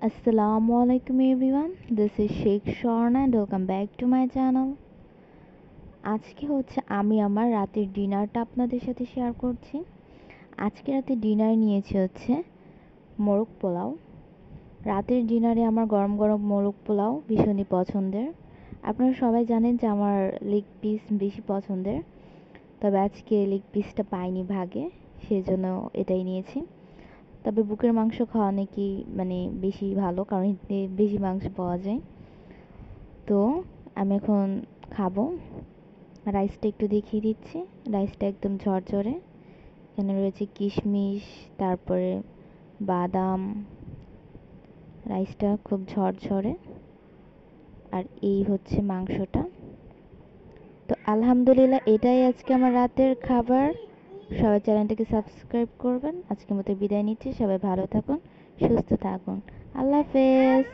Assalamualaikum everyone. This is Sheikh Shorna and welcome back to my channel. আজকে হচ্ছে আমি আমার রাতের ডিনারটা আপনাদের সাথে শেয়ার করছি। আজকে রাতে ডিনার নিয়েছি হচ্ছে মোরগ পোলাও। রাতের ডিনারে আমার গরম গরম মোরগ পোলাও ভীষণই পছন্দের। আপনারা সবাই জানেন যে আমার লেগ পিস বেশি পছন্দের, তবে আজকে লেগ পিসটা পাইনি ভাগে, সেজন্য এটাই নিয়েছি। তবে বুকের মাংস খাওয়া নাকি বেশি ভালো, কারণ এতে বেশি মাংস পাওয়া যায়। তো আমি এখন খাবো। রাইসটা একটু দেখিয়ে দিচ্ছি। রাইসটা একদম ঝরঝরে, এখানে রয়েছে কিশমিশ, তারপরে বাদাম। রাইসটা খুব ঝরঝরে। আর এই হচ্ছে মাংসটা। তো আলহামদুলিল্লাহ, এটাই আজকে আমার রাতের খাবার। সবাই চ্যানেলটাকে সাবস্ক্রাইব করবেন। আজকের মতো বিদায় নিচ্ছি। সবাই ভালো থাকুন, সুস্থ থাকুন। আল্লাহ হাফেজ।